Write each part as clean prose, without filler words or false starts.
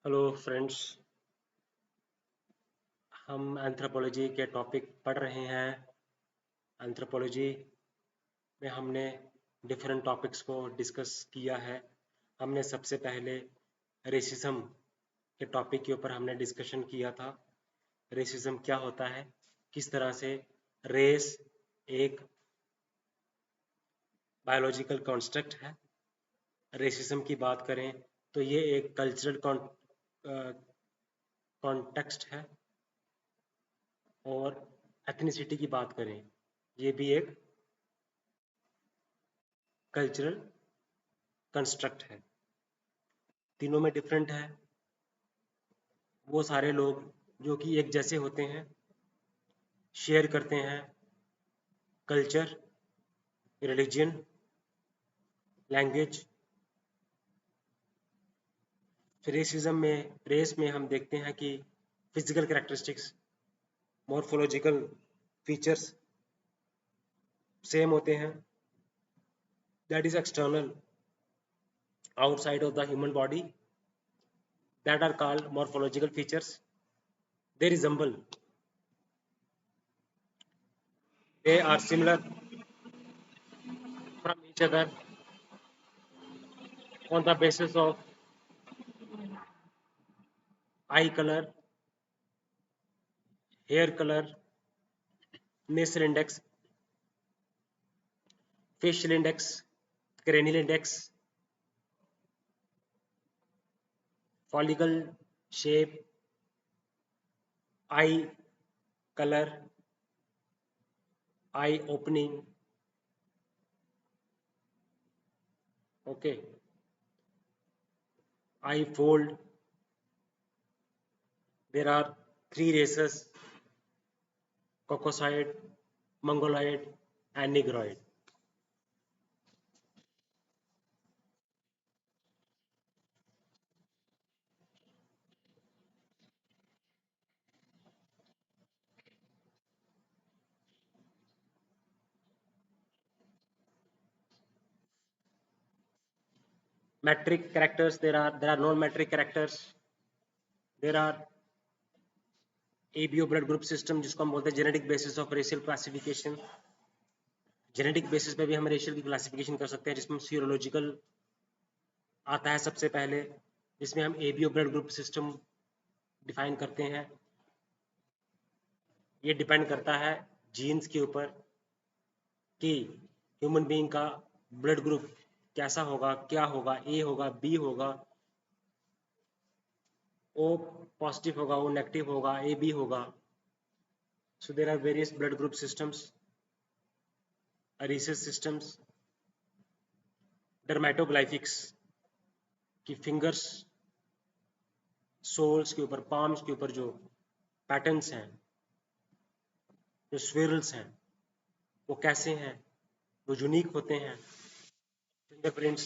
Hello friends. हम anthropology के topic पढ़ रहे हैं। एंथ्रोपोलॉजी में हमने डिफरेंट टॉपिक्स को डिस्कस किया है। हमने सबसे पहले रेसिज्म के टॉपिक के ऊपर हमने डिस्कशन किया था। रेसिज्म क्या होता है, किस तरह से रेस एक बायोलॉजिकल कॉन्स्ट्रक्ट है। रेसिज्म की बात करें तो ये एक कल्चरल कॉन्टेक्स्ट है, और एथनिसिटी की बात करें ये भी एक कल्चरल कंस्ट्रक्ट है। तीनों में डिफरेंट है। वो सारे लोग जो कि एक जैसे होते हैं, शेयर करते हैं कल्चर, रिलीजन, लैंग्वेज। रेस में हम देखते हैं कि physical characteristics, morphological features same होते हैं। That is external, outside of the human body, that are called morphological features. They resemble, they are similar from each other on the basis of eye color, hair color, nasal index, facial index, cranial index, follicle shape, eye color, eye opening. Okay, eye fold. There are three races: Caucasoid, Mongoloid, and Negroid. Metric characters. There are non-metric characters. There are ABO blood group system, जिसको हम बोलते हैं genetic basis of racial classification. Genetic basis पे भी हम racial की classification कर सकते हैं, जिसमें सीरोलॉजिकल आता है सबसे पहले, जिसमें हम ABO blood group system define करते हैं। ये डिपेंड करता है जीन्स के ऊपर कि ह्यूमन बीइंग का ब्लड ग्रुप कैसा होगा, क्या होगा, ए होगा, बी होगा, ओ पॉजिटिव होगा, ओ नेगेटिव होगा, ए बी होगा। So there are various blood group systems, rhesus systems, dermatoglyphics की फिंगर्स, सोल्स के ऊपर, पाम्स के ऊपर जो पैटर्न्स हैं, जो स्विरल्स हैं, वो कैसे हैं, वो यूनिक होते हैं। फिंगरप्रिंट्स,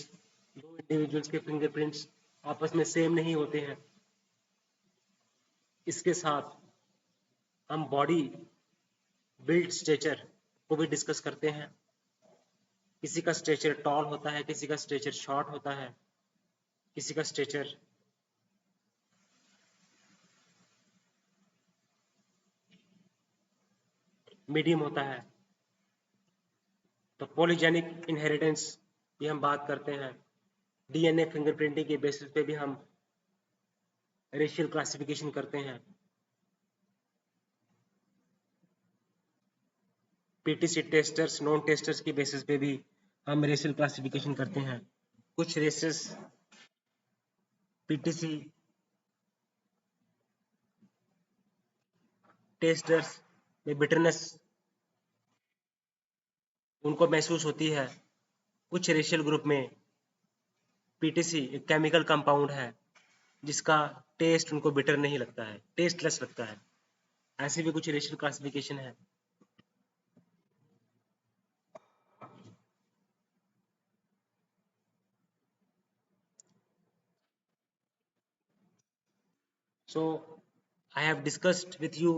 दो इंडिविजुअल्स के फिंगरप्रिंट्स आपस में सेम नहीं होते हैं। इसके साथ हम बॉडी बिल्ड स्ट्रेचर को भी डिस्कस करते हैं। किसी का स्ट्रेचर टॉल होता है, किसी का स्ट्रेचर शॉर्ट होता है, किसी का स्ट्रेचर मीडियम होता है। तो पॉलीजेनिक इनहेरिटेंस की हम बात करते हैं। डीएनए फिंगरप्रिंटिंग के बेसिस पे भी हम रेशियल क्लासिफिकेशन करते हैं। पीटीसी टेस्टर्स, नॉन टेस्टर्स के बेसिस पे भी हम रेशियल क्लासिफिकेशन करते हैं। कुछ रेसेस पीटीसी टेस्टर्स में बिटरनेस उनको महसूस होती है। कुछ रेशियल ग्रुप में पीटीसी एक केमिकल कंपाउंड है जिसका टेस्ट उनको बिटर नहीं लगता है, टेस्टलेस लगता है। ऐसी भी कुछ रेशियल क्लासिफिकेशन है। So I have discussed with you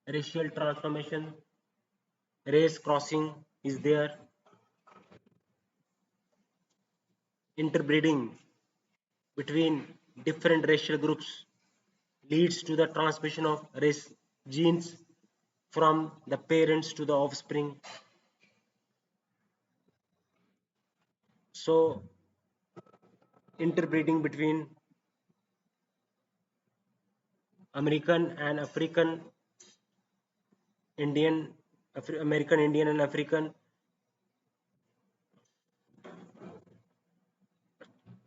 racial transformation, race crossing is there, interbreeding between different racial groups leads to the transmission of race genes from the parents to the offspring. So interbreeding between American and African, Indian, American Indian and African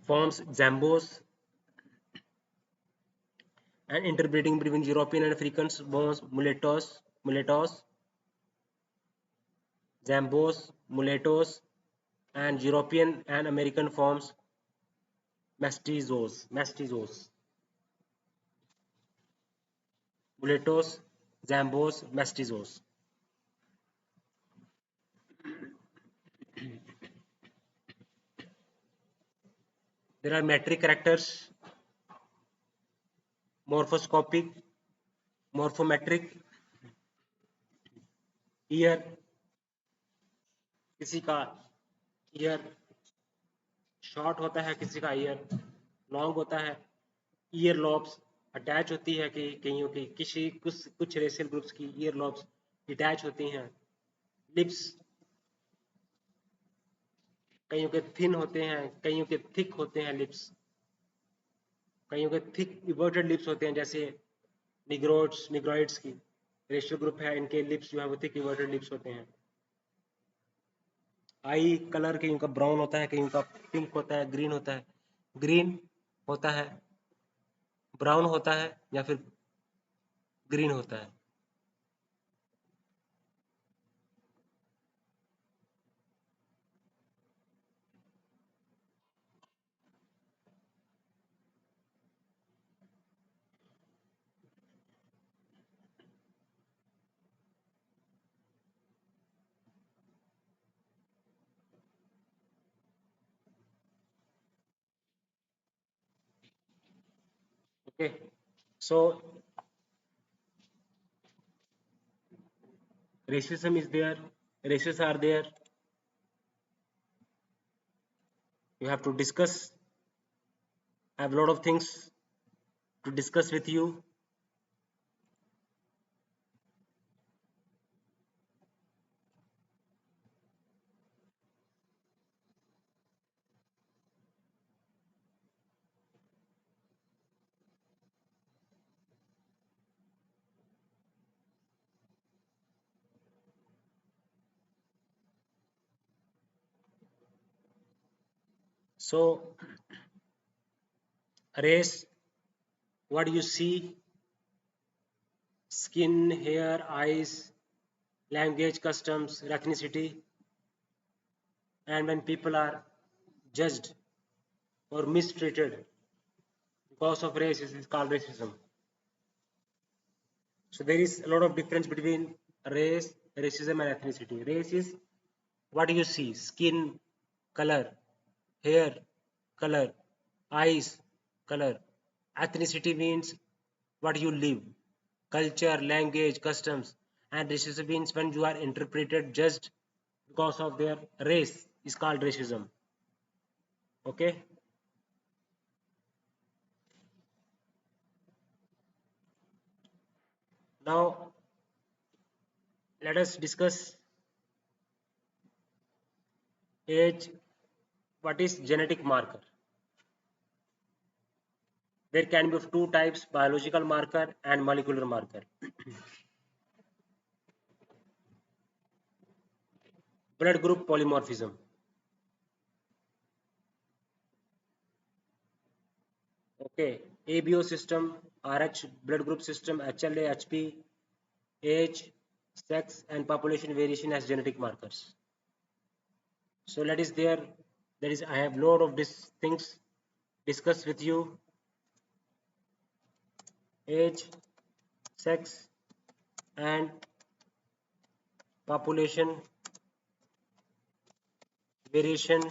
forms Zambos, and interbreeding between European and Africans forms mulattoes, Zambos, mulattoes, and European and American forms mestizos, mulattoes, Zambos, mestizos. There are metric characters, morphoscopic, morphometric, year, किसी का year short होता है, किसी का year long होता है, year lobes attach होती है कि कईयों की, किसी कुछ रेशियल ग्रुप्स की ईयर लॉब्स डिटैच होती हैं, लिप्स कईयों के थिन होते हैं, कईयों के थिक होते हैं लिप्स, कईयों के थिक इवर्टेड लिप्स होते हैं, जैसे निग्रोइड्स की रेशियो ग्रुप है, इनके लिप्स जो है वो थिक इवर्टेड लिप्स होते हैं। आई कलर कईयों का ब्राउन होता है, कईयों का पिंक होता है, ग्रीन होता है, ग्रीन होता है, ब्राउन होता है या फिर ग्रीन होता है। Okay, so racism is there, races are there, you have to discuss. I have a lot of things to discuss with you. So race, what do you see? Skin, hair, eyes, language, customs, ethnicity, and when people are judged or mistreated because of race, it is called racism. So there is a lot of difference between race, racism, and ethnicity. Race is what you see: skin color, hair color, eyes color. Ethnicity means what you live, culture, language, customs, and racism means when you are interpreted, judged because of their race is called racism. Okay. Now let us discuss age. What is genetic marker? There can be of two types: biological marker and molecular marker. Blood group polymorphism. Okay, ABO system, RH blood group system, HLA, HP, age, sex, and population variation as genetic markers. So that is there. That is, I have lot of these things discuss with you. Age, sex, and population variation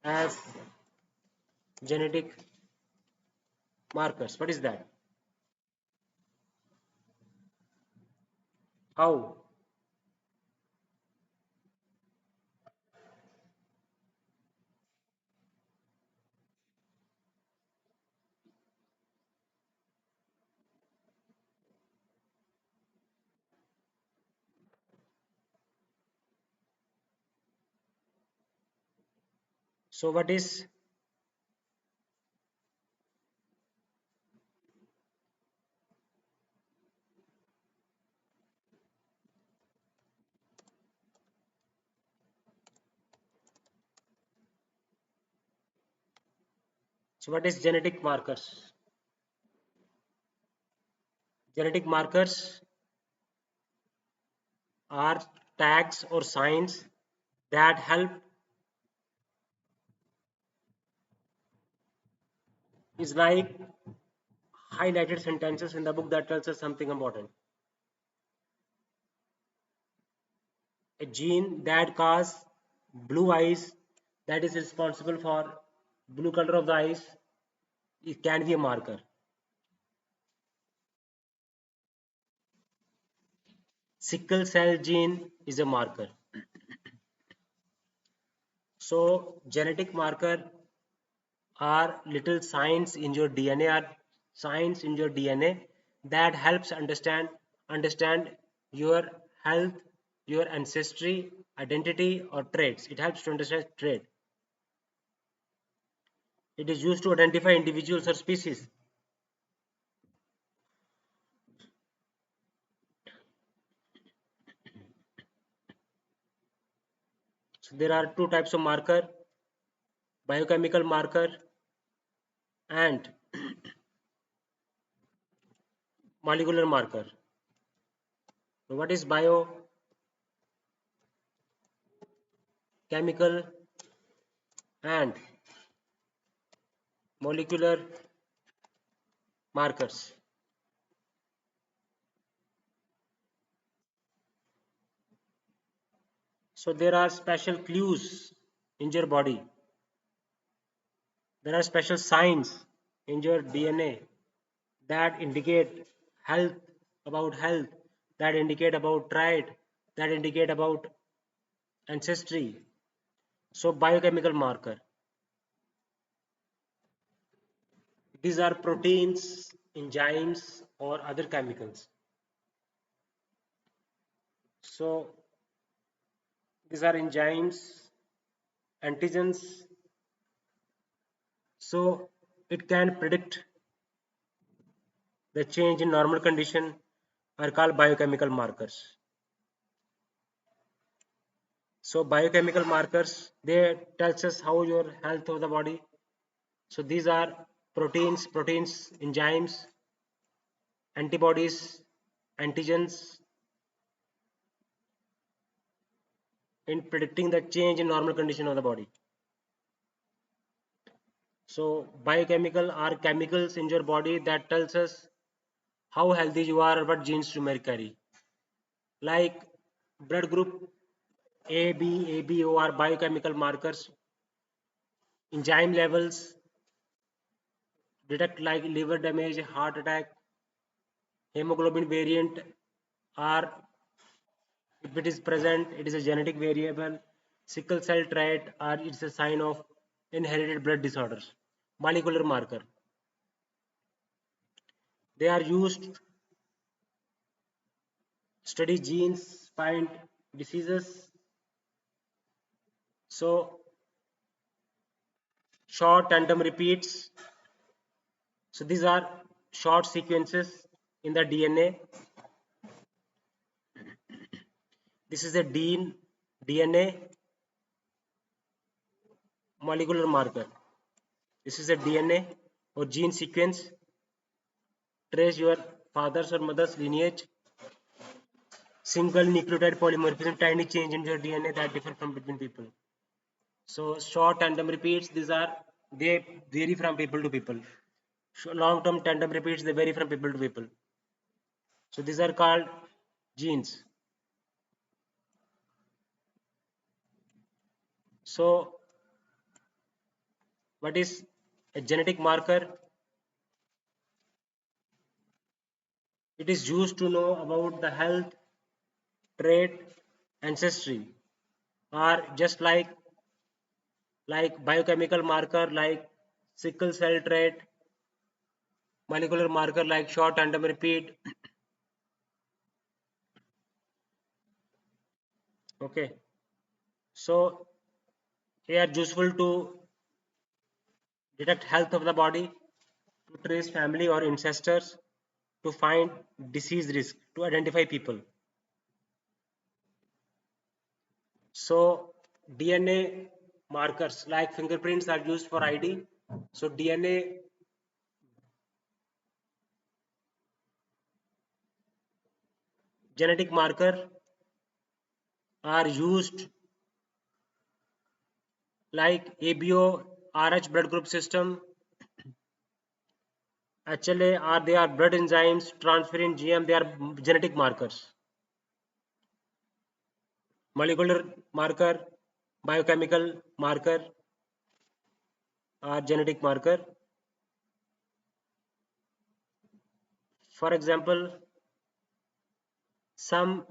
as genetic markers. What is that? How? So what is genetic markers? Genetic markers are tags or signs that help is like highlighted sentences in the book that tells us something important. A gene that causes blue eyes, that is responsible for blue color of the eyes, it can be a marker. Sickle cell gene is a marker. So genetic marker are little signs in your DNA, are signs in your DNA that helps understand your health, your ancestry, identity or traits. It helps to understand trait. It is used to identify individuals or species. So there are two types of marker: biochemical marker and molecular marker. So what is biochemical and molecular markers? So there are special clues in your body. There are special signs in your DNA that indicate health, about health, that indicate about trait, that indicate about ancestry. So biochemical marker. These are proteins, enzymes, or other chemicals. So these are enzymes, antigens. So it can predict the change in normal condition are called biochemical markers. So biochemical markers, they tells us how your health of the body. So these are proteins, enzymes, antibodies, antigens in predicting the change in normal condition of the body. So biochemical are chemicals in your body that tells us how healthy you are, what genes you may carry. Like blood group AB, ABO are biochemical markers. Enzyme levels detect like liver damage, heart attack. Hemoglobin variant are, if it is present, it is a genetic variable. Sickle cell trait are, it's a sign of inherited blood disorders. Molecular marker, they are used to study genes, find diseases. So short tandem repeats. So these are short sequences in the DNA. This is a DNA molecular marker. This is a DNA or gene sequence. Trace your father's or mother's lineage. Single nucleotide polymorphism, tiny change in your DNA that differ from between people. So short tandem repeats, these are, they vary from people to people. Long term tandem repeats, they vary from people to people. So these are called genes. So what is a genetic marker? It is used to know about the health, trait, ancestry, or just like biochemical marker like sickle cell trait, molecular marker like short tandem repeat. Okay, so they are useful to detect health of the body, to trace family or ancestors, to find disease risk, to identify people. So DNA markers like fingerprints are used for ID. So DNA genetic marker are used like ABO, RH blood group system, HLA are they are blood enzymes, transferrin, GM they are genetic markers. Molecular marker, biochemical marker are genetic marker. For example, some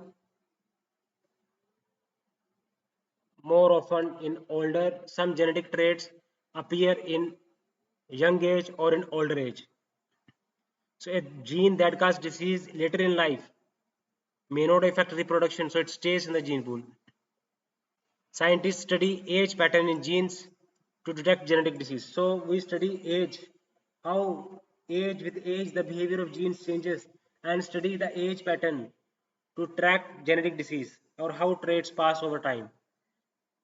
more often in older, some genetic traits appear in young age or in older age. So a gene that causes disease later in life may not affect reproduction, so it stays in the gene pool. Scientists study age pattern in genes to detect genetic disease. So we study age, how age with age the behavior of genes changes, and study the age pattern to track genetic disease or how traits pass over time.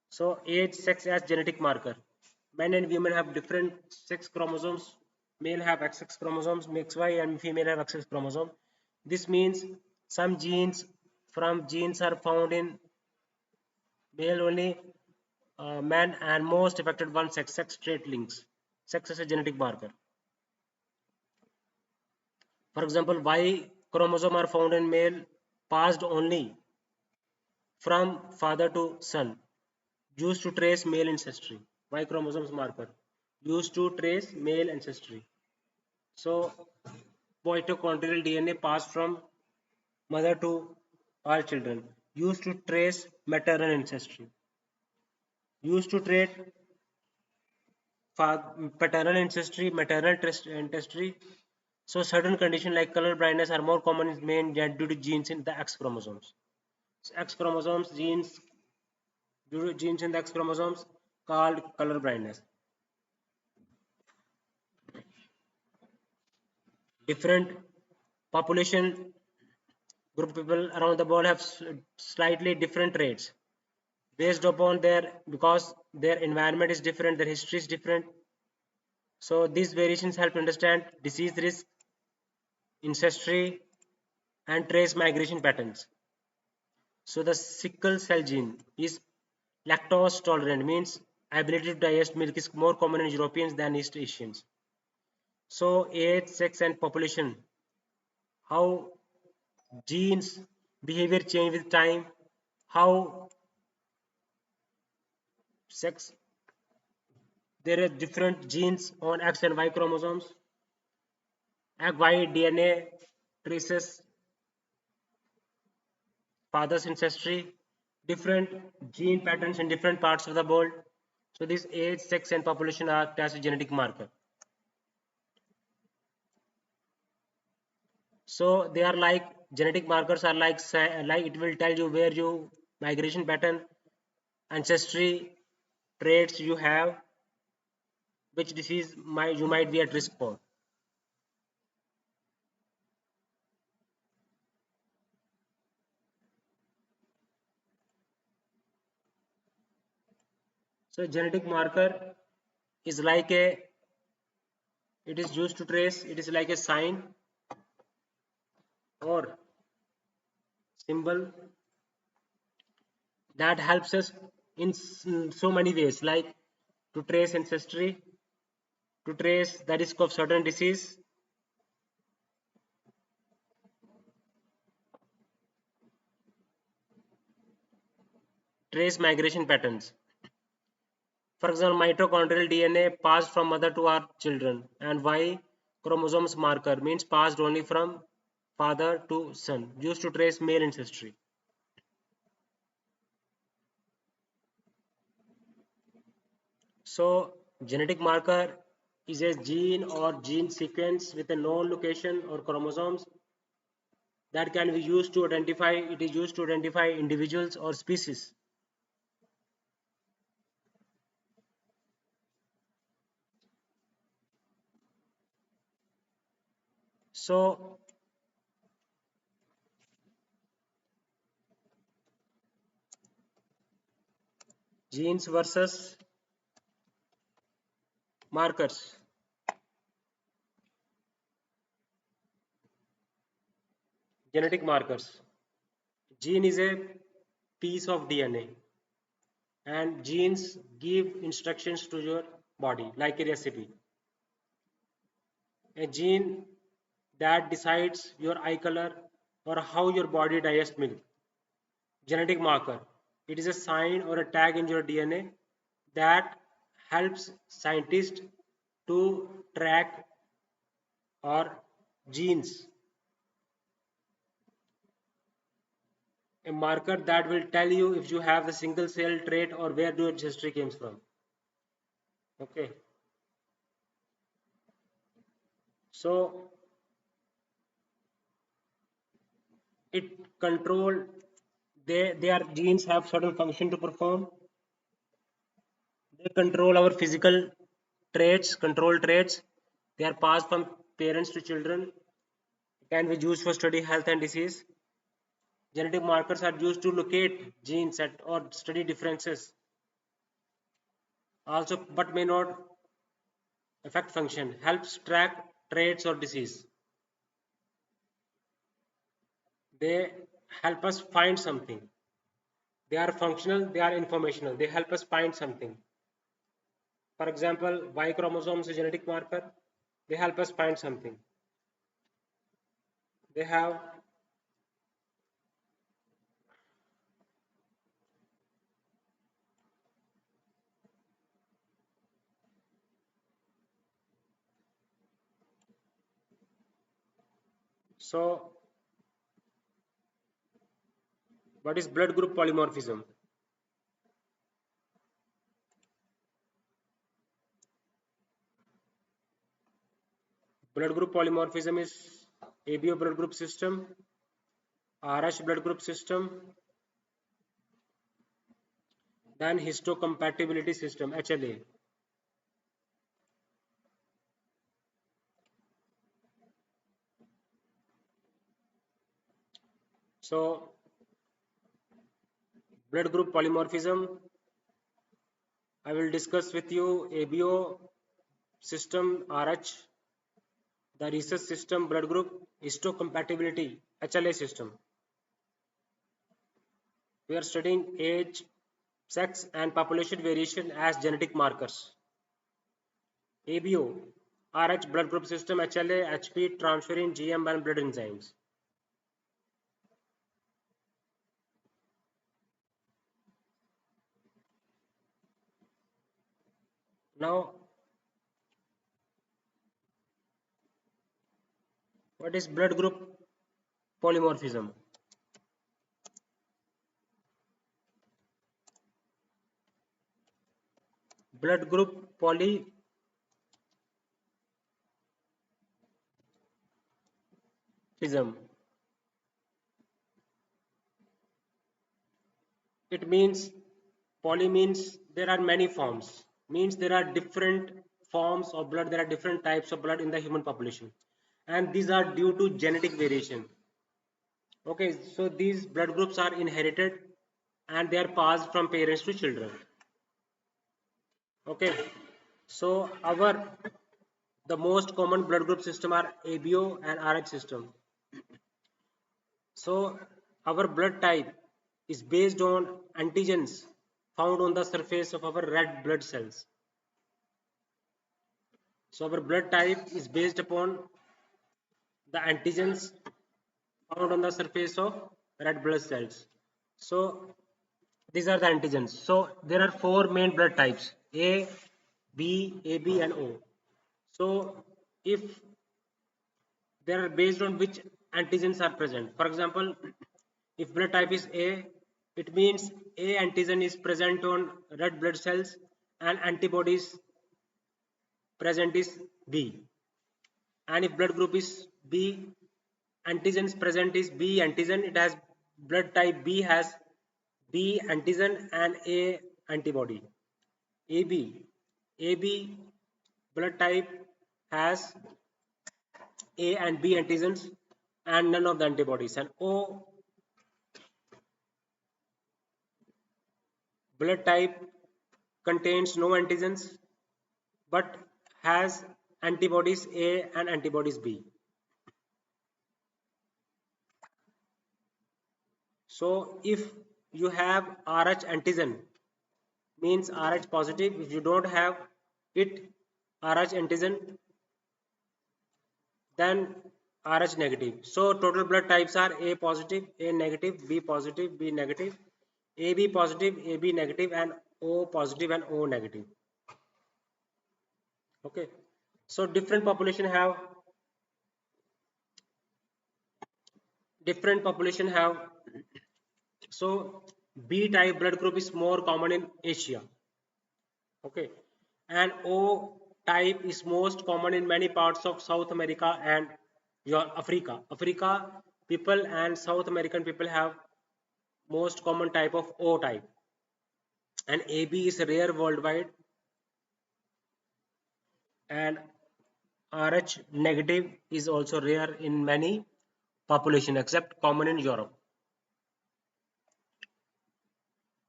So age, sex as genetic marker. Men and women have different sex chromosomes. Male have XX chromosomes, XY, and female have XX chromosome. This means some genes from genes are found in male only, man, and most affected one sex, sex trait links. Sex as a genetic marker. For example, Y chromosome are found in male, passed only from father to son, used to trace male ancestry. Y chromosomes marker used to trace male ancestry. So mitochondrial DNA passed from mother to all children, used to trace maternal ancestry, used to trace paternal ancestry, maternal ancestry. So certain conditions like color blindness are more common in men due to genes in the X chromosomes. So X chromosomes genes due to genes in the X chromosomes called color blindness. Different population group people around the world have slightly different traits based upon their because their environment is different, their history is different. So these variations help understand disease risk, ancestry, and trace migration patterns. So the sickle cell gene is lactose tolerant, means ability to digest milk is more common in Europeans than East Asians. So age, sex, and population, how genes behavior change with time, how sex there are different genes on X and Y chromosomes. Y DNA traces father's ancestry, different gene patterns in different parts of the world. So this age, sex, and population are as a genetic marker. So they are like genetic markers are like it will tell you where you migration pattern, ancestry, traits you have, which disease you might be at risk for. So genetic marker is like a it is used to trace, it is like a sign or symbol that helps us in so many ways, like to trace ancestry, to trace the risk of certain disease, trace migration patterns. For example, mitochondrial DNA passed from mother to our children, and Y chromosomes marker means passed only from father to son, used to trace male ancestry. So genetic marker is a gene or gene sequence with a known location or chromosomes that can be used to identify, it is used to identify individuals or species. So genes versus markers. Genetic markers. Gene is a piece of DNA, and genes give instructions to your body like a recipe. A gene that decides your eye color or how your body digests milk. Genetic marker. It is a sign or a tag in your DNA that helps scientists to track our genes. A marker that will tell you if you have the single cell trait or where your history comes from. Okay. So it control, their genes have certain function to perform. They control our physical traits, control traits. They are passed from parents to children, can be used for study health and disease. Genetic markers are used to locate genes at or study differences also, but may not affect function. Helps track traits or disease. They help us find something. They are functional, they are informational, they help us find something. For example, Y chromosome is a genetic marker. They help us find something. They have so what is blood group polymorphism? Blood group polymorphism is ABO blood group system, RH blood group system, then histocompatibility system, HLA. So blood group polymorphism, I will discuss with you ABO system, RH, the rhesus system, blood group, histocompatibility, HLA system. We are studying age, sex and population variation as genetic markers. ABO, RH blood group system, HLA, HP, transferrin, GM and blood enzymes. Now, what is blood group polymorphism? Blood group polymorphism. It means, poly means there are many forms. Means there are different forms of blood, there are different types of blood in the human population. And these are due to genetic variation. Okay, so these blood groups are inherited and they are passed from parents to children. Okay, so the most common blood group system are ABO and RH system. So our blood type is based on antigens found on the surface of our red blood cells. So our blood type is based upon the antigens found on the surface of red blood cells. So these are the antigens. So there are four main blood types: A, B, AB and O. So if they are based on which antigens are present. For example, if blood type is A, it means A antigen is present on red blood cells and antibodies present is B. And if blood group is B, antigens present is B antigen. It has blood type B has B antigen and A antibody. AB blood type has A and B antigens and none of the antibodies. And O blood type contains no antigens but has antibodies A and antibodies B. So if you have Rh antigen means Rh positive. If you don't have it, Rh antigen, then Rh negative. So total blood types are A positive, A negative, B positive, B negative, AB positive, AB negative, and O positive and O negative. Okay. So different population have so B type blood group is more common in Asia. Okay. And O type is most common in many parts of South America and your Africa. Africa people and South American people have most common type of O type. And AB is rare worldwide, and Rh negative is also rare in many population except common in Europe.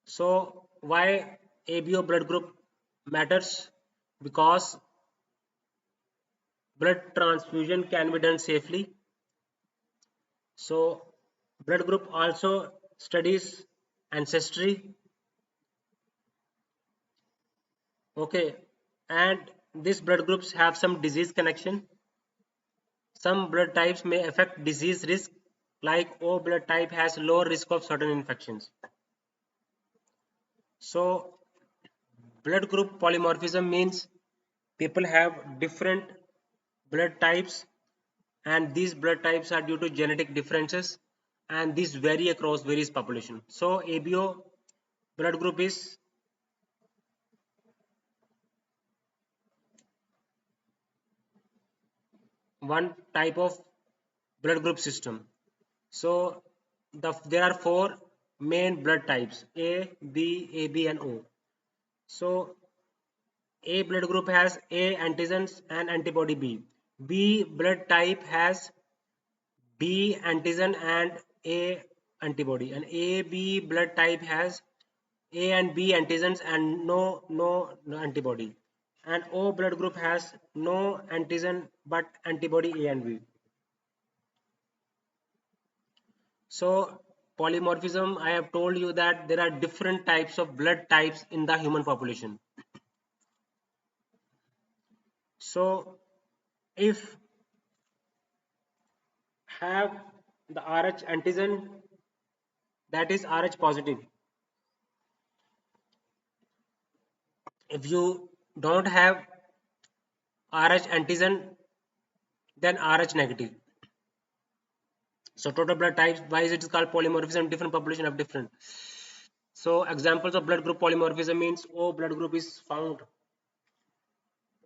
So why ABO blood group matters? Because blood transfusion can be done safely. So blood group also studies ancestry. Okay, and these blood groups have some disease connection. Some blood types may affect disease risk, like O blood type has lower risk of certain infections. So blood group polymorphism means people have different blood types, and these blood types are due to genetic differences, and these vary across various population. So ABO blood group is one type of blood group system. So there are four main blood types: A, B, AB, and O. So A blood group has A antigens and antibody B. B blood type has B antigen and A antibody, and AB blood type has A and B antigens and no antibody. And O blood group has no antigen but antibody A and B. So polymorphism, I have told you that there are different types of blood types in the human population. So if have the Rh antigen, that is Rh positive. If you don't have Rh antigen, then Rh negative. So total blood types, why is it called polymorphism? Different population have different. So examples of blood group polymorphism means O blood group is found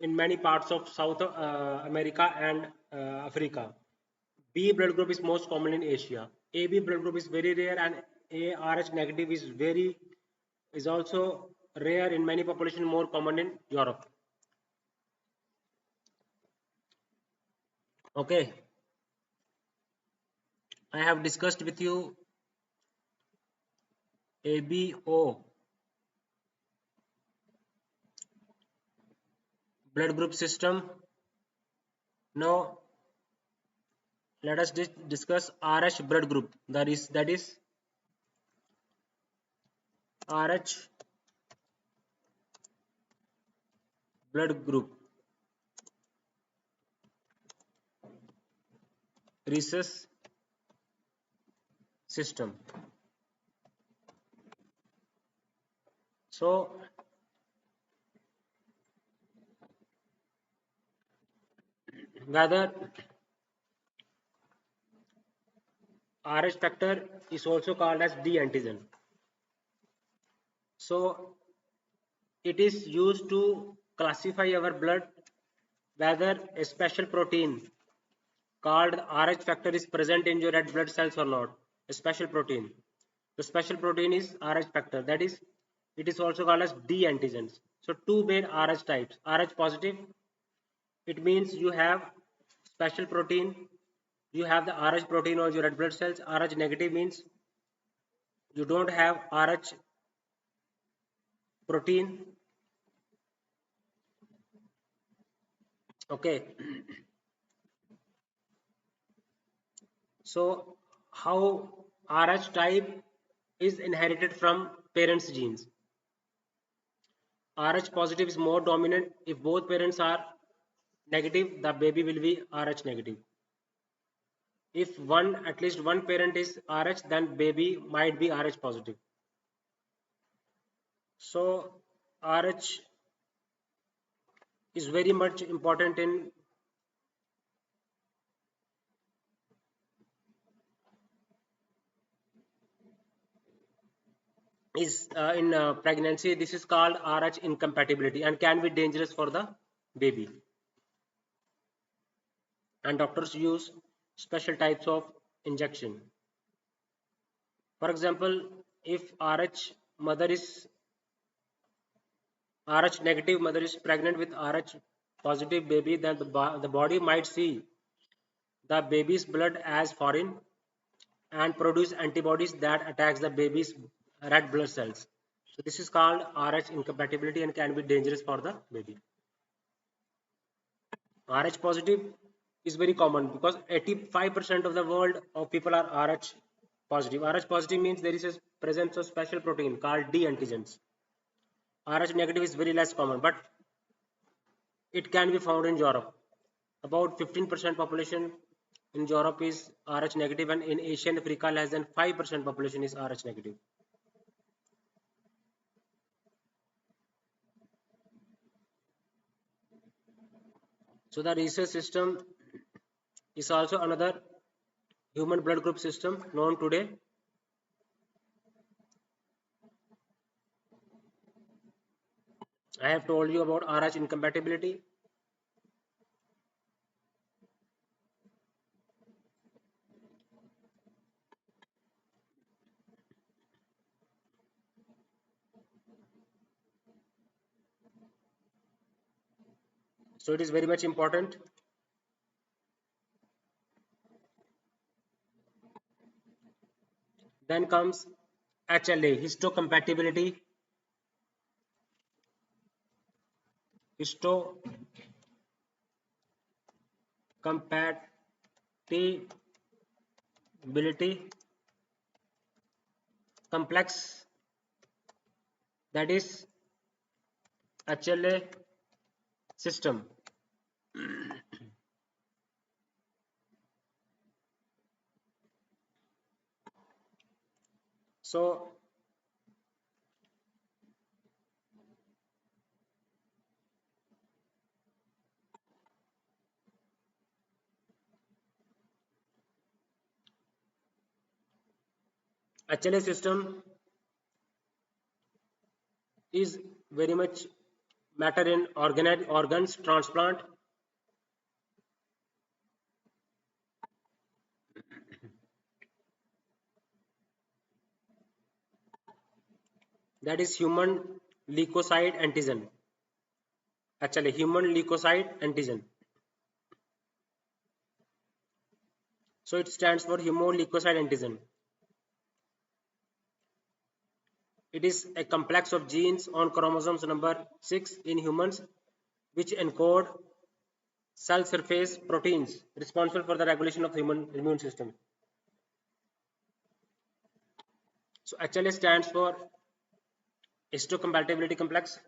in many parts of South America and Africa. B blood group is most common in Asia. AB blood group is very rare, and ARH negative is also rare in many population, more common in Europe. Okay, I have discussed with you ABO blood group system. Now let us discuss RH blood group. That is RH blood group. Rhesus system. So whether RH factor is also called as D antigen. So it is used to classify our blood whether a special protein called RH factor is present in your red blood cells or not. A special protein. The special protein is RH factor. That is, it is also called as D antigens. So two main RH types. RH positive, it means you have special protein, you have the Rh protein on your red blood cells. Rh negative means you don't have Rh protein. Okay. So how Rh type is inherited from parents' genes. Rh positive is more dominant. If both parents are negative, the baby will be Rh negative. If at least one parent is Rh, then baby might be Rh positive. So Rh is very much important in pregnancy. This is called Rh incompatibility and can be dangerous for the baby. And doctors use special types of injection. For example, if Rh negative mother is pregnant with Rh positive baby, then the body might see the baby's blood as foreign and produce antibodies that attacks the baby's red blood cells. So this is called Rh incompatibility and can be dangerous for the baby. Rh positive is very common because 85% of the world of people are Rh positive. Rh positive means there is a presence of special protein called D antigens. Rh negative is very less common, but it can be found in Europe. About 15% population in Europe is Rh negative, and in Asia and Africa less than 5% population is Rh negative. So the research system is also another human blood group system known today. I have told you about Rh incompatibility. So it is very much important. Then comes HLA, histocompatibility. Histocompatibility complex, that is HLA system. So HLA system is very much matter in organs transplant. That is human leukocyte antigen. Actually, human leukocyte antigen. So it stands for human leukocyte antigen. It is a complex of genes on chromosomes number 6 in humans which encode cell surface proteins responsible for the regulation of human immune system. So HLA stands for histocompatibility complex.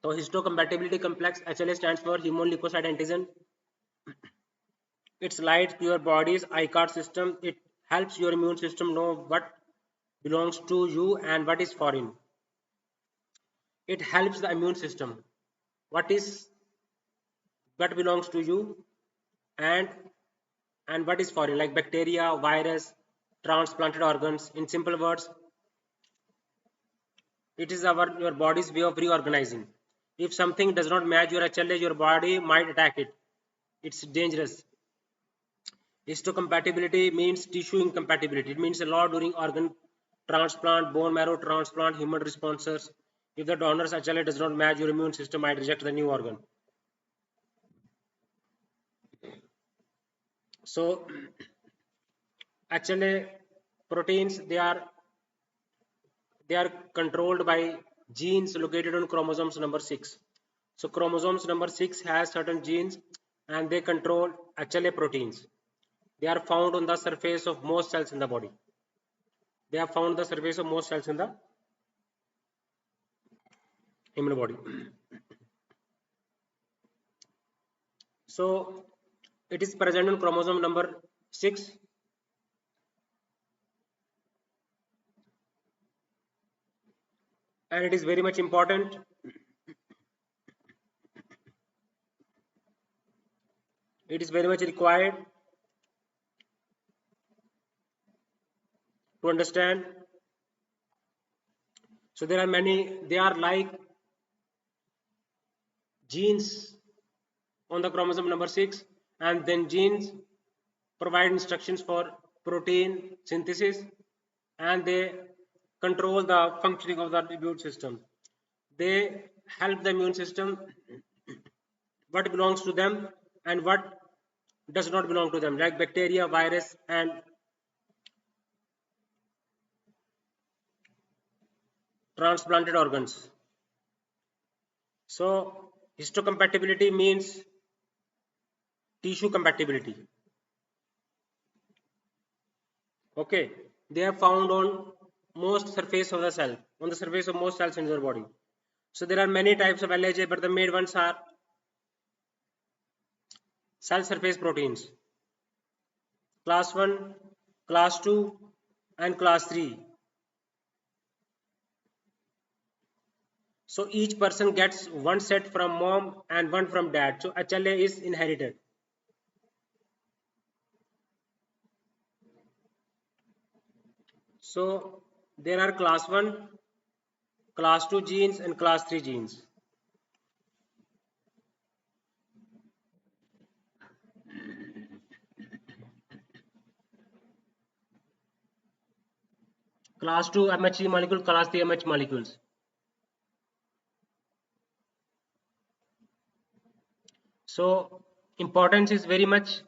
So histocompatibility complex HLA stands for human leukocyte antigen. It's light to your body's ICAR system. It helps your immune system know what belongs to you and what is foreign. It helps the immune system what belongs to you and what is foreign, like bacteria, virus, transplanted organs. In simple words, it is your body's way of reorganizing. If something does not match your HLA, your body might attack it. It's dangerous. Histocompatibility means tissue incompatibility. It means a lot during organ transplant, bone marrow transplant, human responses. If the donor's HLA does not match, your immune system might reject the new organ. So HLA proteins, they are controlled by genes located on chromosomes number 6. So chromosomes number 6 has certain genes and they control HLA proteins. They are found on the surface of most cells in the body. They are found on the surface of most cells in the human body. So it is present on chromosome number 6. And it is very much important. It is very much required to understand. So there are many, they are like genes on the chromosome number 6, and then genes provide instructions for protein synthesis and they control the functioning of the immune system. They help the immune system what belongs to them and what does not belong to them, like bacteria, virus, and transplanted organs. So histocompatibility means tissue compatibility. Okay, they are found on most surface of the cell, on the surface of most cells in your body. So there are many types of LHA, but the main ones are cell surface proteins, class 1, class 2, and class 3. So each person gets one set from mom and one from dad. So HLA is inherited. So there are class 1, class 2 genes and class 3 genes. Class 2 MHC molecule, class 3 MH molecules. So importance is very much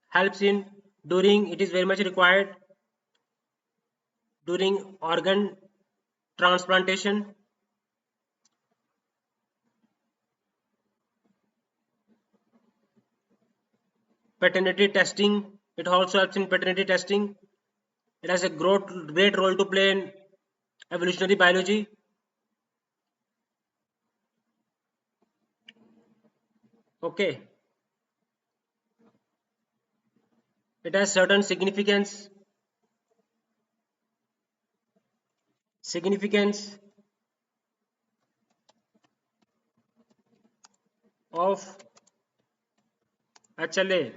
helps in during, it is very much required during organ transplantation, paternity testing. It also helps in paternity testing. It has a great role to play in evolutionary biology. Okay. It has certain significance of HLA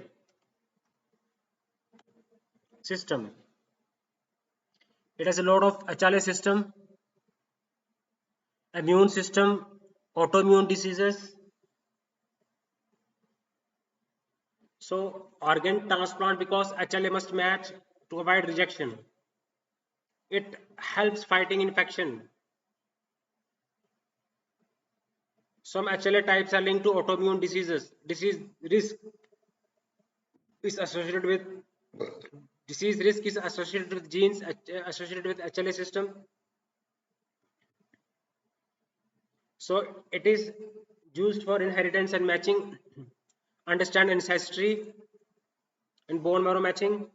system. It has a lot of HLA system, immune system, autoimmune diseases. So organ transplant, because HLA must match to avoid rejection. It helps fighting infection. Some HLA types are linked to autoimmune diseases. Disease risk is associated with genes associated with HLA system. So it is used for inheritance and matching, understand ancestry and bone marrow matching.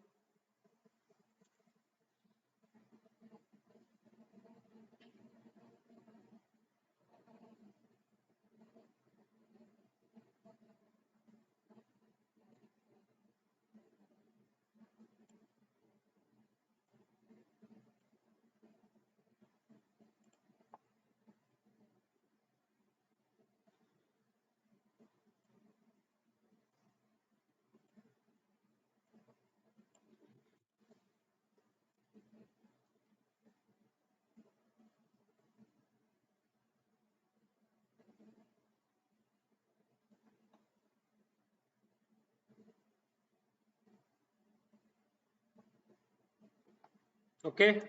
Okay,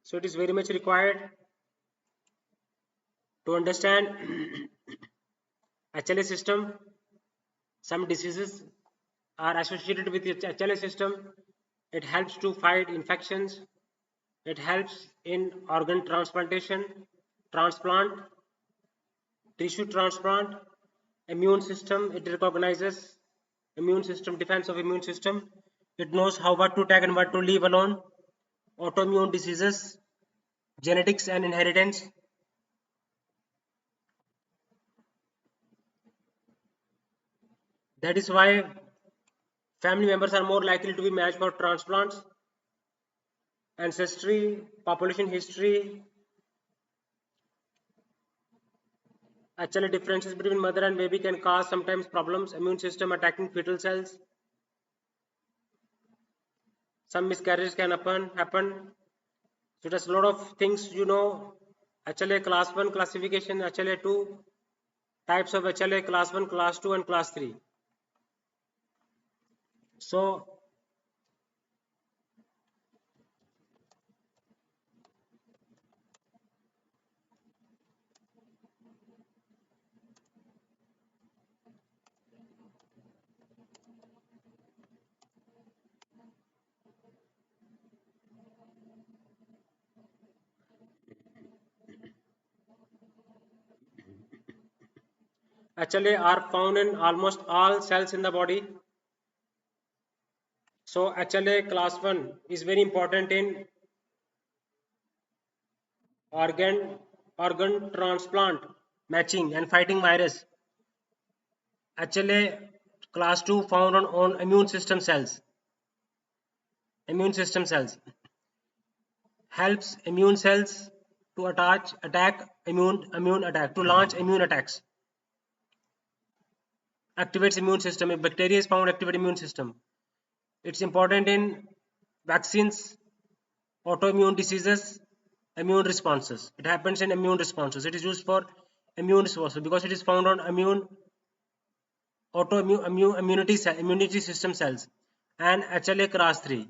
so it is very much required to understand HLA system. Some diseases are associated with the HLA system. It helps to fight infections. It helps in organ transplantation, transplant, tissue transplant, immune system. It recognizes immune system, defense of immune system. It knows how what to take and what to leave alone. Autoimmune diseases, genetics and inheritance. That is why family members are more likely to be matched for transplants. Ancestry, population history, actually differences between mother and baby can cause sometimes problems. Immune system attacking fetal cells. Some miscarriages can happen. So there's a lot of things you know. HLA class 1 classification, HLA 2, types of HLA class 1, class 2 and class 3. So HLA are found in almost all cells in the body. So HLA class 1 is very important in organ transplant, matching and fighting virus. HLA class 2 found on immune system cells. Immune system cells helps immune cells to attack immune attack to launch immune attacks. Activates immune system. If bacteria is found, activate immune system. It's important in vaccines, autoimmune diseases, immune responses. It happens in immune responses. It is used for immune responses because it is found on immunity system cells and HLA class 3.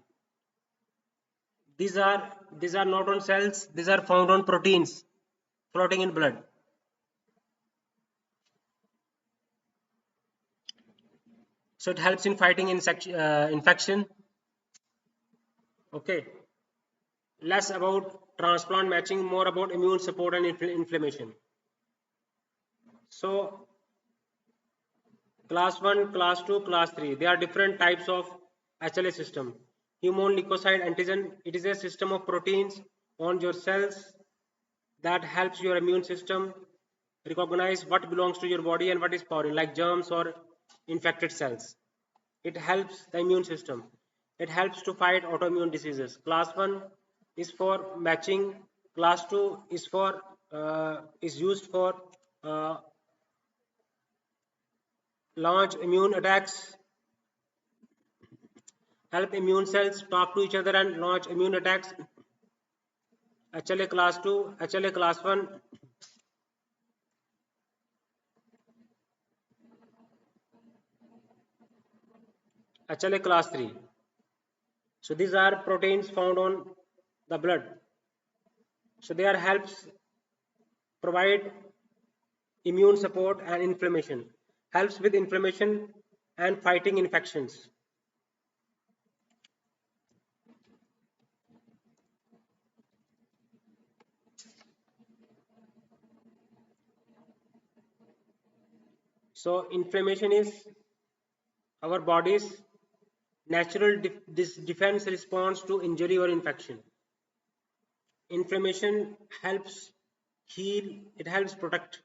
These are not on cells. These are found on proteins floating in blood. So it helps in fighting infection. Okay, less about transplant matching, more about immune support and inflammation. So class 1, class 2, class 3, they are different types of HLA system. Human leukocyte antigen, it is a system of proteins on your cells that helps your immune system recognize what belongs to your body and what is foreign, like germs or infected cells. It helps the immune system. It helps to fight autoimmune diseases. Class 1 is for matching. Class 2 is used for uh, launch immune attacks, help immune cells talk to each other and launch immune attacks. HLA class 2, HLA class 1, HLA class 3. So these are proteins found on the blood. So they are helps provide immune support and inflammation, helps with inflammation and fighting infections. So inflammation is our body's natural defense response to injury or infection. Inflammation helps heal, it helps protect.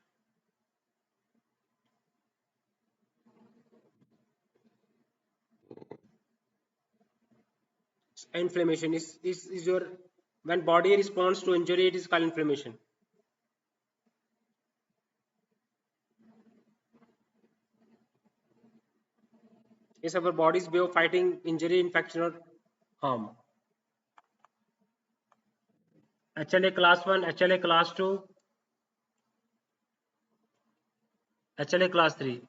Inflammation is your, when body responds to injury, it is called inflammation. It's our body's way of fighting injury, infection or harm. HLA class 1, HLA class 2, HLA class 3.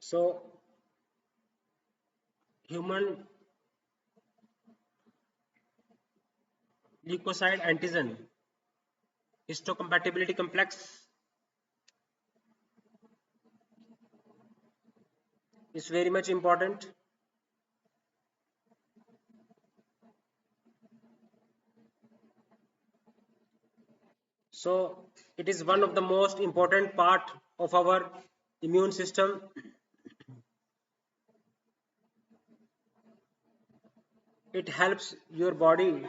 So human leukocyte antigen histocompatibility complex is very much important. So it is one of the most important part of our immune system. It helps your body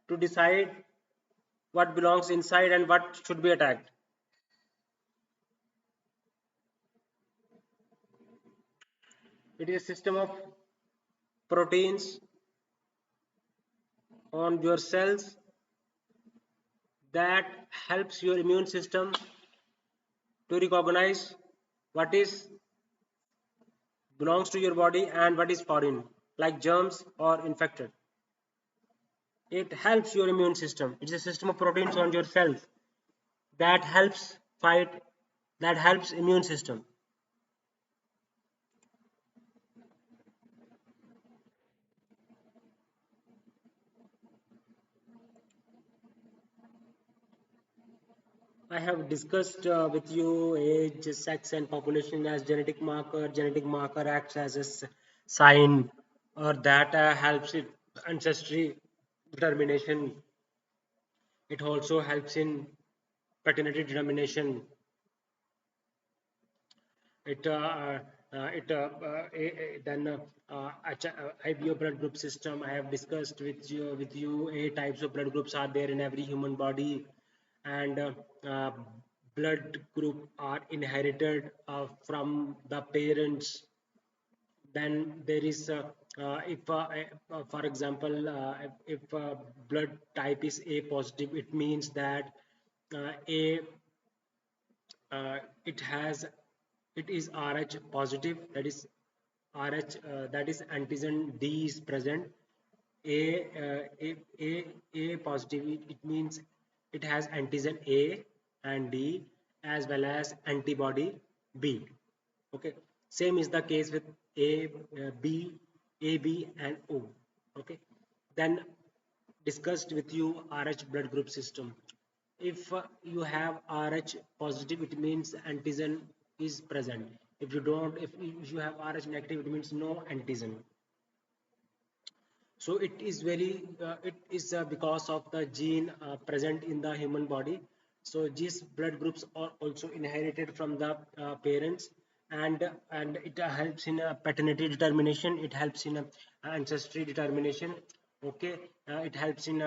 to decide what belongs inside and what should be attacked. It is a system of proteins on your cells that helps your immune system to recognize what is belongs to your body and what is foreign, like germs or infected. It helps your immune system. It's a system of proteins on your cells that helps fight, that helps immune system. I have discussed with you age, sex, and population as genetic marker. Genetic marker acts as a sign or that helps it ancestry determination. It also helps in paternity determination. It then IBO blood group system. I have discussed with you 8 types of blood groups are there in every human body, and uh, blood group are inherited from the parents. Then there is if for example if blood type is A positive, it means that A it has it is Rh positive, that is Rh that is antigen D is present. A A positive, it means it has antigen A and D as well as antibody B. Okay, same is the case with A, B, AB and O. Okay, then discussed with you Rh blood group system. If you have Rh positive, it means antigen is present. If you don't, if you have Rh negative, it means no antigen. So it is very it is because of the gene present in the human body. So these blood groups are also inherited from the parents, and it helps in paternity determination. It helps in ancestry determination. Okay, it helps in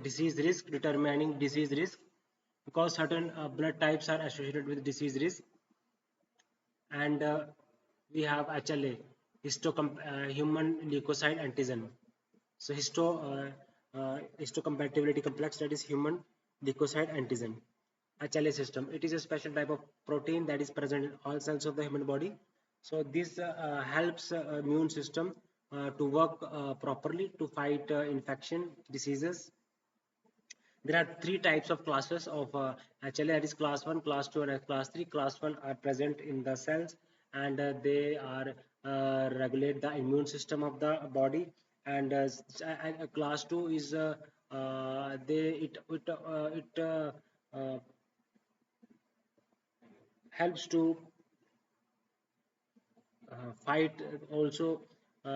disease risk, determining disease risk, because certain blood types are associated with disease risk. And we have HLA, human leukocyte antigen. So histocompatibility complex, that is human leukocyte antigen. HLA system, it is a special type of protein that is present in all cells of the human body. So this helps immune system to work properly to fight infection diseases. There are 3 types of classes of HLA, that is class 1, class 2 and class 3. Class 1 are present in the cells, and they are regulate the immune system of the body. And class 2 is it helps to fight also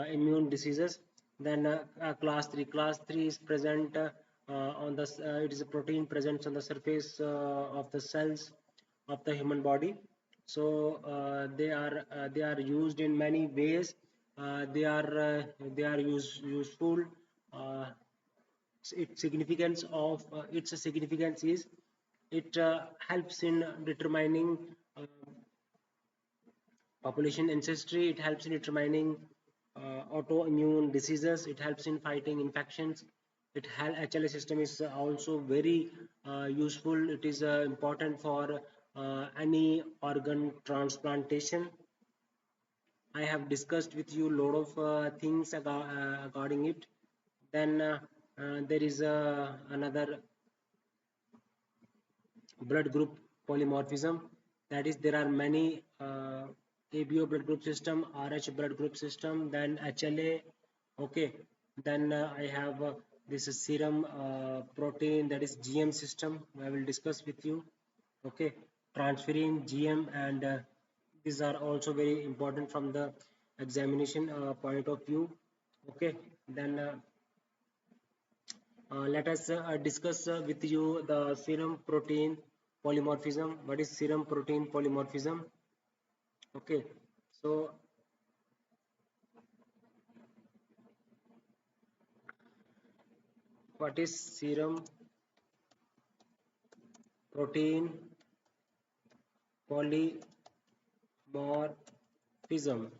immune diseases. Then class 3 is present on the it is a protein present on the surface of the cells of the human body. So they are used in many ways. They are useful. uh, its significance of its significance is it helps in determining uh, population ancestry. It helps in determining autoimmune diseases. It helps in fighting infections. HLA system is also very useful. It is important for any organ transplantation. I have discussed with you a lot of things regarding it. Then there is another blood group polymorphism. That is, there are many ABO blood group system, RH blood group system, then HLA. Okay, then I have this is serum protein, that is GM system. I will discuss with you. Okay, transferrin, GM, and these are also very important from the examination point of view. Okay, then let us discuss with you the serum protein polymorphism. What is serum protein polymorphism? Okay, so what is serum protein polymorphism?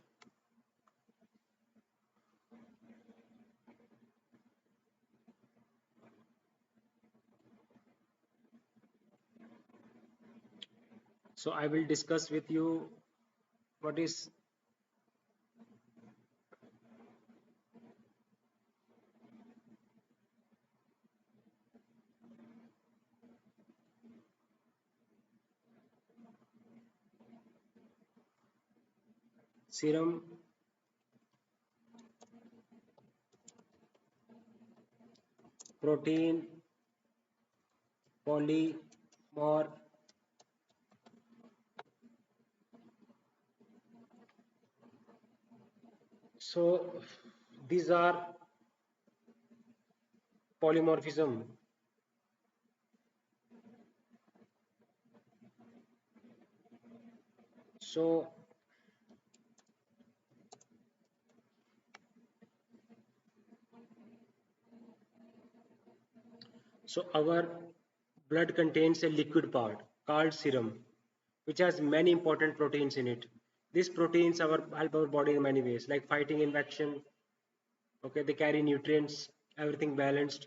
So I will discuss with you what is serum protein polymorphism. So these are polymorphism. So our blood contains a liquid part called serum, which has many important proteins in it. These proteins help our body in many ways, like fighting infection. Okay, they carry nutrients, everything balanced.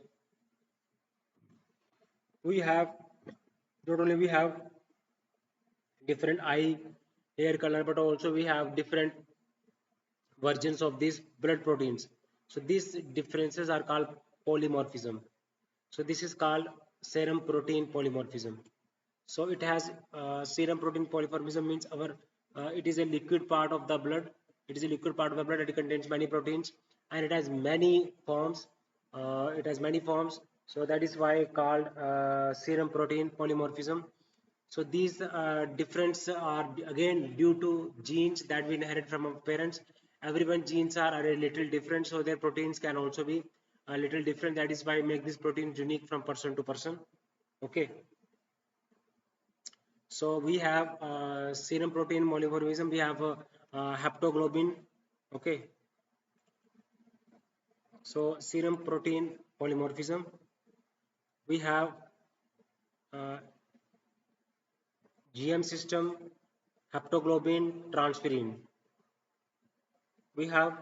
We have not only we have different eye, hair color, but also we have different versions of these blood proteins. So these differences are called polymorphism. So this is called serum protein polymorphism. So it has serum protein polymorphism means it is a liquid part of the blood. It is a liquid part of the blood. It contains many proteins and it has many forms. So that is why called serum protein polymorphism. So these differences are again due to genes that we inherit from our parents. Everyone genes are a little different, so their proteins can also be a little different. That is why make this protein unique from person to person. Okay. So we have serum protein polymorphism. We have haptoglobin. Okay. So serum protein polymorphism. We have uh, GM system, haptoglobin, transferrin. We have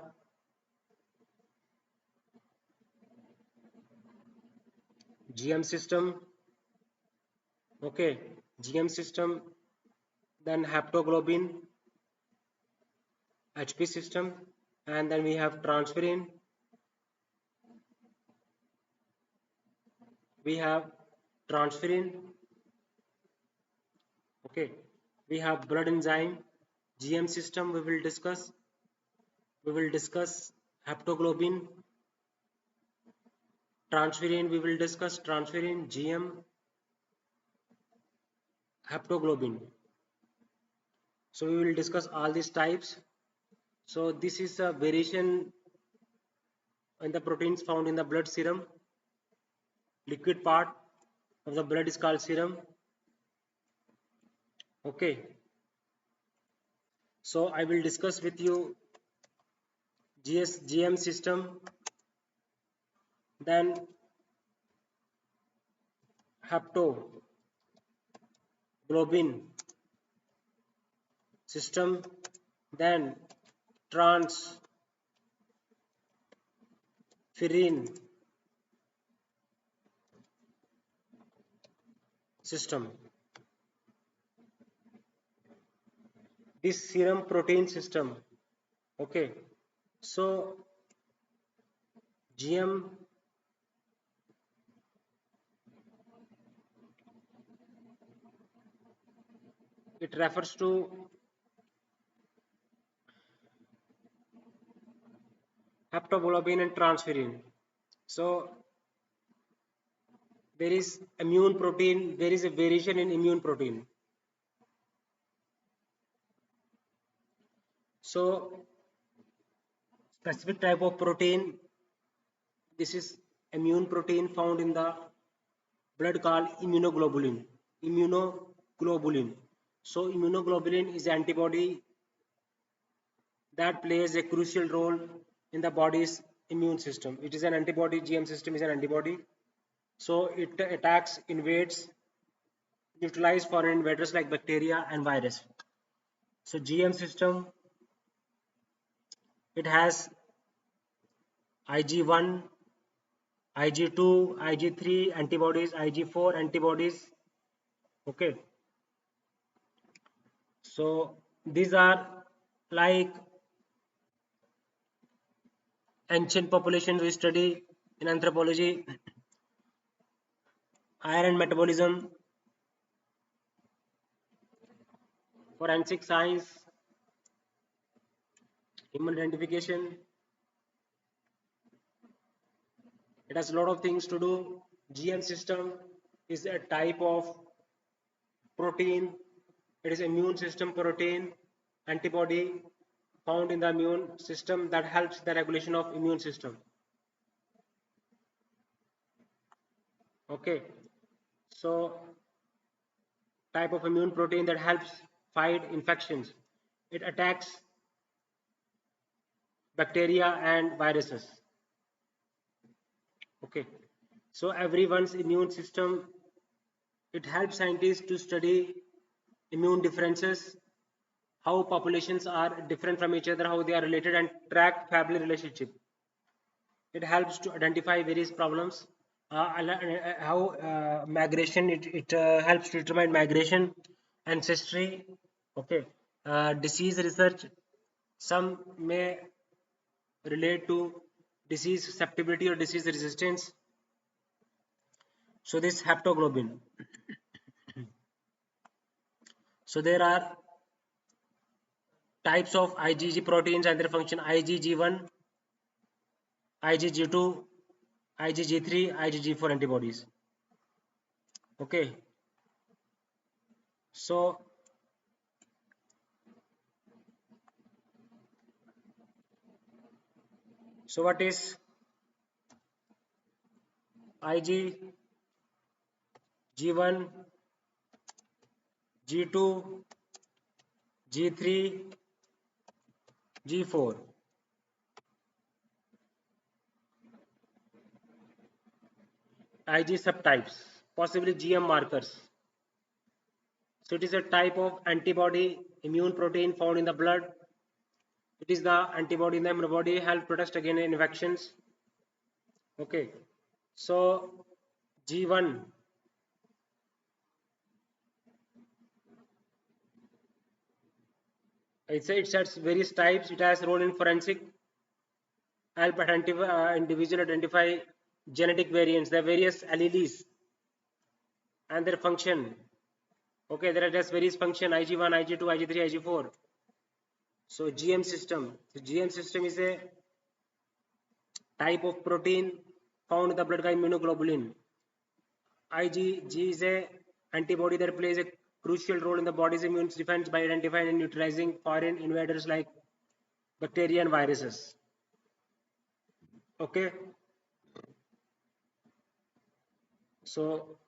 GM system. Okay, GM system, then haptoglobin, HP system, and then we have transferrin. We have transferrin. Okay, we have blood enzyme, GM system. We will discuss. We will discuss haptoglobin, transferrin. We will discuss transferrin, GM, haptoglobin. So we will discuss all these types. So this is a variation in the proteins found in the blood serum. Liquid part of the blood is called serum. Okay. So I will discuss with you GM system, then haptoglobin system, then transferrin system. This serum protein system. Okay. So GM it refers to haptoglobin and transferrin. So there is immune protein, there is a variation in immune protein. So specific type of protein, this is immune protein found in the blood called immunoglobulin. Immunoglobulin. So immunoglobulin is antibody that plays a crucial role in the body's immune system. It is an antibody, GM system is an antibody. So it attacks, invades, neutralize foreign invaders like bacteria and virus. So GM system, it has IG1, IG2, IG3 antibodies, IG4 antibodies. Okay. So these are like ancient populations we study in anthropology, iron metabolism, forensic science, human identification. It has a lot of things to do. GM system is a type of protein. It is immune system protein, antibody found in the immune system that helps the regulation of immune system. Okay, so type of immune protein that helps fight infections. It attacks bacteria and viruses. Okay, so everyone's immune system, it helps scientists to study immune differences, how populations are different from each other, how they are related, and track family relationship. It helps to identify various problems, how migration, it helps to determine migration, ancestry. Okay, disease research, some may relate to disease susceptibility or disease resistance. So this haptoglobin. So there are types of IgG proteins and their function: IgG1, IgG2, IgG3, IgG4 antibodies. Okay. So what is Ig, G1, G2, G3, G4? Ig subtypes, possibly GM markers. So it is a type of antibody immune protein found in the blood. It is the antibody in the human body, help protect against infections. Okay. So G1, it sets various types. It has role in forensic, help identify individual identify genetic variants, the various alleles and their function. Okay, there are just various function: IG1, IG2, IG3, IG4. So GM system. So GM system is a type of protein found in the blood called immunoglobulin. IgG is a antibody that plays a crucial role in the body's immune defense by identifying and neutralizing foreign invaders like bacteria and viruses. Okay. So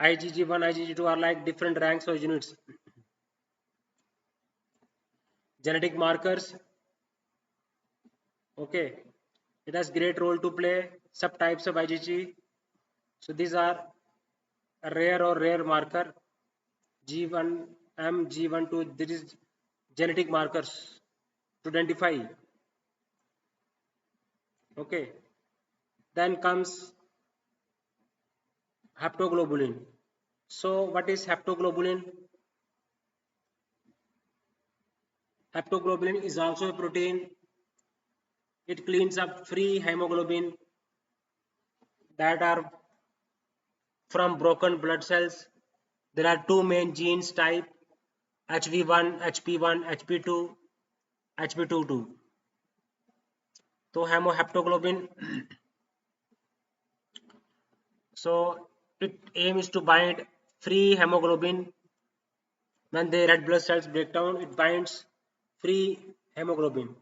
IgG1, IgG2 are like different ranks or units. Genetic markers. Okay. It has great role to play. Subtypes of IgG. So these are a rare or rare marker. G1M, G12. This is genetic markers to identify. Okay. Then comes haptoglobulin. So what is haptoglobulin? Haptoglobulin is also a protein. It cleans up free hemoglobin that are from broken blood cells. There are two main genes type. HV1, HP1, HP2, HP22. तो हेमोहेप्टोग्लोबिन, so it aim is to bind free hemoglobin. When the red blood cells break down, it binds free hemoglobin.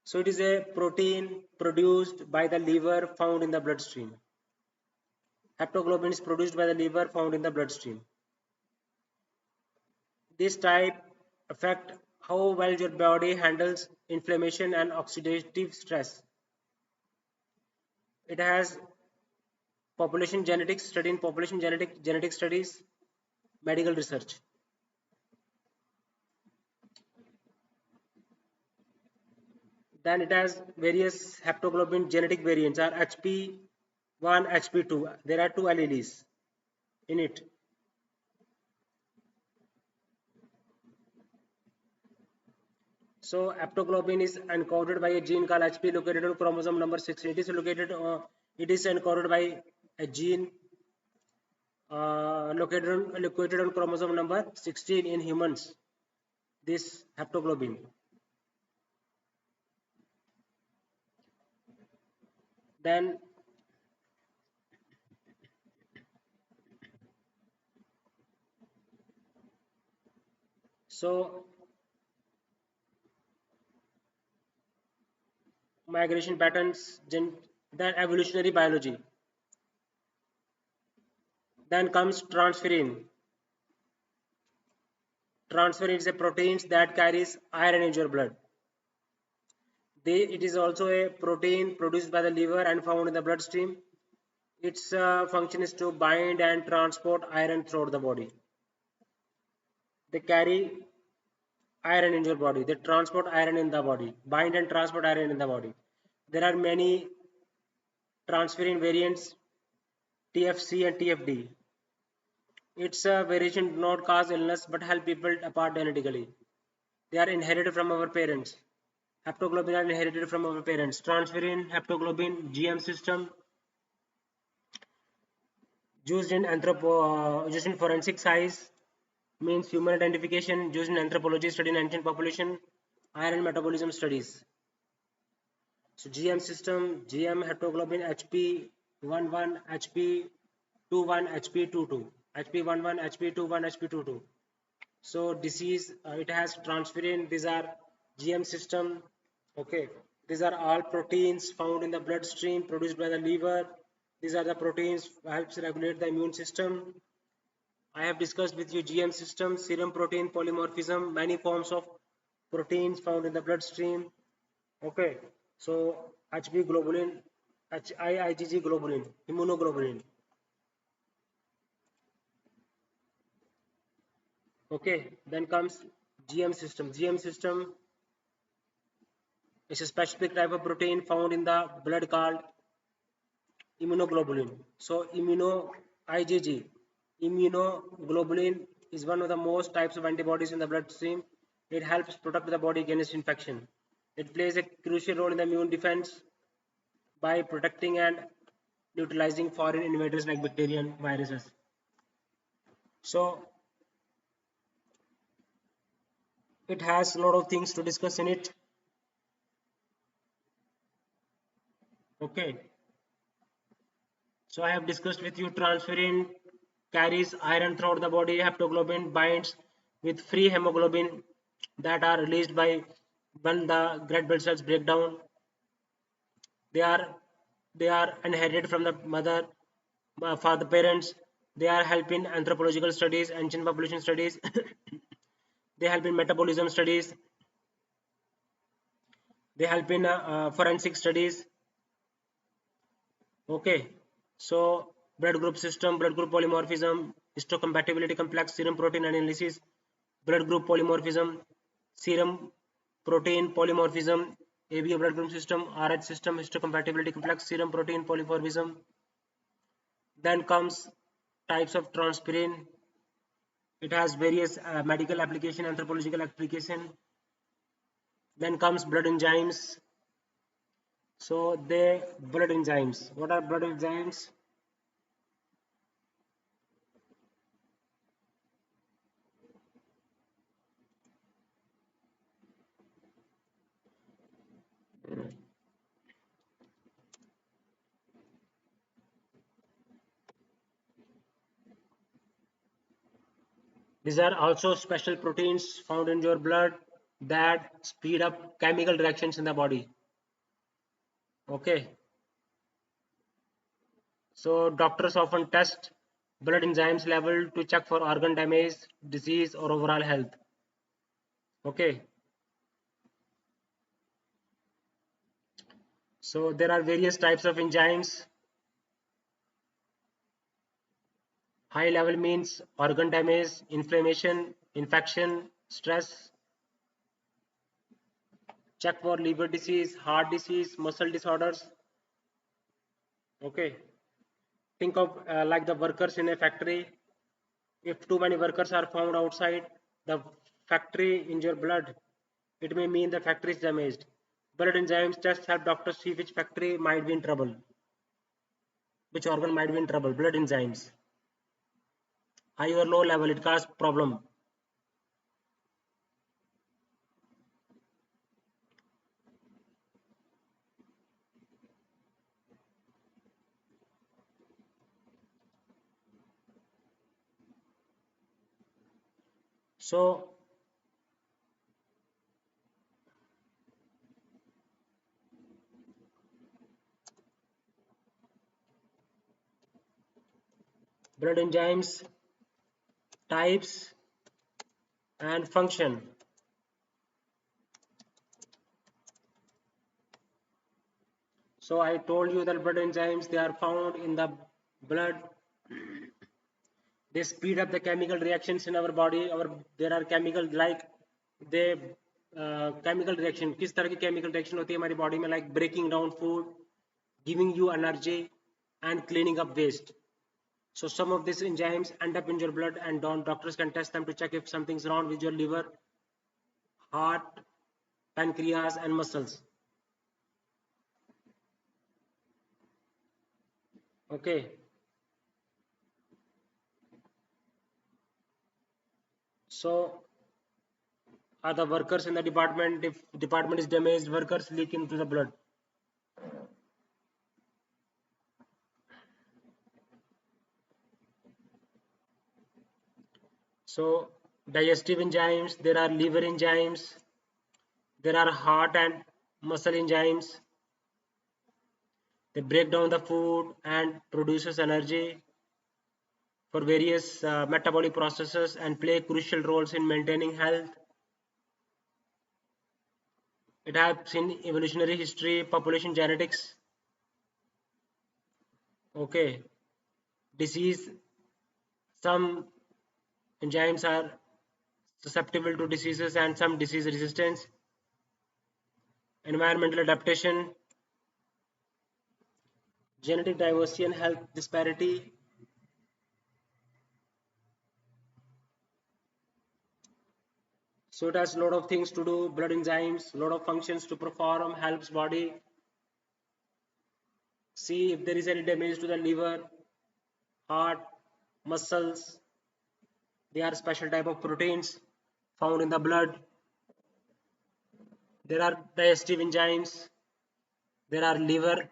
So it is a protein produced by the liver found in the bloodstream. Haptoglobin is produced by the liver found in the bloodstream. This type affect how well your body handles inflammation and oxidative stress. It has population genetics, study in population genetic studies, medical research. Then it has various haptoglobin genetic variants are HP1, HP2. There are two alleles in it. So haptoglobin is encoded by a gene called HP located on chromosome number 6. It is encoded by a gene located on chromosome number 16 in humans. This haptoglobin. Then so migration patterns, then evolutionary biology. Then comes transferrin. Transferrin is a protein that carries iron in your blood. It is also a protein produced by the liver and found in the bloodstream. Its function is to bind and transport iron throughout the body. They carry iron in your body. They transport iron in the body. Bind and transport iron in the body. There are many transferrin variants, TFC and TFD. Its variation do not cause illness but help people apart genetically. They are inherited from our parents. Haptoglobin are inherited from our parents. Transferrin, haptoglobin, GM system, used in forensic science, means human identification, used in anthropology, study in ancient population, iron metabolism studies. So GM system, GM haptoglobin HP11, HP21, HP22, HP11, HP21, HP22. So disease, it has transferrin. These are GM system. Okay, these are all proteins found in the bloodstream produced by the liver. These are the proteins helps regulate the immune system. I have discussed with you GM system, serum protein polymorphism, many forms of proteins found in the bloodstream. Okay, so HB globulin, IgG globulin, immunoglobulin. Okay, then comes GM system. GM system is a specific type of protein found in the blood called immunoglobulin. So IgG, immunoglobulin is one of the most types of antibodies in the bloodstream. It helps protect the body against infection. It plays a crucial role in the immune defense by protecting and neutralizing foreign invaders like bacteria and viruses. So it has a lot of things to discuss in it. Okay. So I have discussed with you transferrin carries iron throughout the body. Haptoglobin binds with free hemoglobin that are released by when the red blood cells break down. They are inherited from the mother for the parents. They are help in anthropological studies, ancient population studies. They help in metabolism studies. They help in forensic studies. Okay, so blood group system, blood group polymorphism, histocompatibility complex, serum protein analysis, blood group polymorphism, serum protein polymorphism, ABO blood group system, RH system, histocompatibility complex, serum protein polymorphism. Then comes types of transferrin. It has various medical application, anthropological application. Then comes blood enzymes. So blood enzymes. What are blood enzymes? These are also special proteins found in your blood that speed up chemical reactions in the body. Okay. So doctors often test blood enzymes level to check for organ damage, disease, or overall health. Okay. So there are various types of enzymes. High level means organ damage, inflammation, infection, stress. Check for liver disease, heart disease, muscle disorders. Okay. Think of like the workers in a factory. If too many workers are found outside the factory in your blood, it may mean the factory is damaged. Blood enzymes tests help doctors see which factory might be in trouble, which organ might be in trouble. Blood enzymes, high or low level, it causes problem. So blood enzymes, types and function. So I told you that blood enzymes, they are found in the blood. They speed up the chemical reactions in our body. There are chemical like they chemical reaction. किस तरह की chemical reaction होती है हमारी body में, like breaking down food, giving you energy, and cleaning up waste. So some of these enzymes end up in your blood, and doctors can test them to check if something's wrong with your liver, heart, pancreas, and muscles. Okay. So are the workers in the department, if department is damaged, workers leak into the blood. So digestive enzymes, there are liver enzymes, there are heart and muscle enzymes. They break down the food and produces energy for various metabolic processes and play crucial roles in maintaining health. It helps in evolutionary history, population genetics. Okay. Disease, some enzymes are susceptible to diseases and some disease resistance. Environmental adaptation, genetic diversity and health disparity. So it has a lot of things to do, blood enzymes, a lot of functions to perform, helps body see if there is any damage to the liver, heart, muscles. They are special type of proteins found in the blood. There are digestive enzymes. There are liver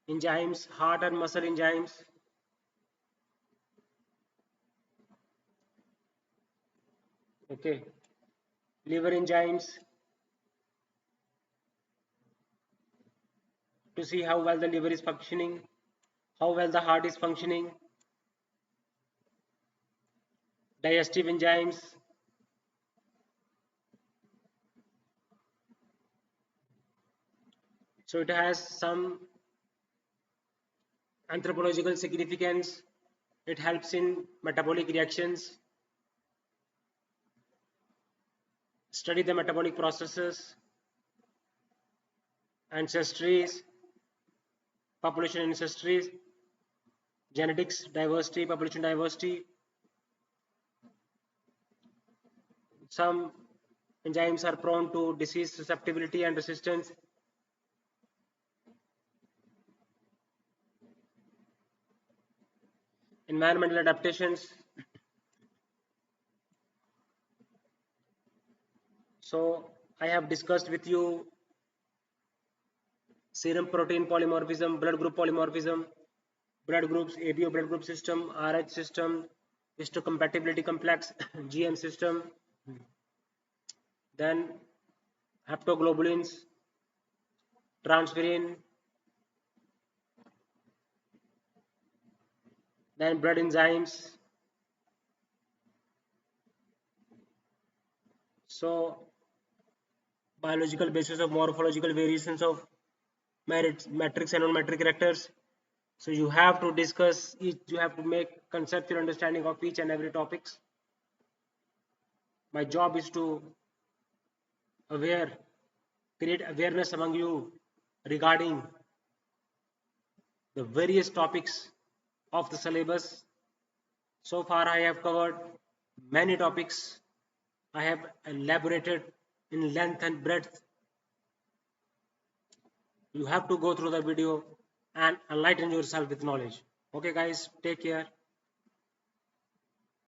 enzymes, heart and muscle enzymes. Okay, liver enzymes to see how well the liver is functioning, how well the heart is functioning. Digestive enzymes, so it has some anthropological significance. It helps in metabolic reactions, study the metabolic processes, ancestries, population ancestries, genetics diversity, population diversity. Some enzymes are prone to disease susceptibility and resistance. Environmental adaptations. So I have discussed with you serum protein polymorphism, blood group polymorphism, blood groups, ABO blood group system, RH system, histocompatibility complex, GM system, then haptoglobulins, transferrin, then blood enzymes. So biological basis of morphological variations of matrix and non-matrix characters. So you have to discuss each, you have to make conceptual understanding of each and every topics. My job is to create awareness among you regarding the various topics of the syllabus. So far I have covered many topics. I have elaborated in length and breadth. You have to go through the video and enlighten yourself with knowledge. Okay guys, take care.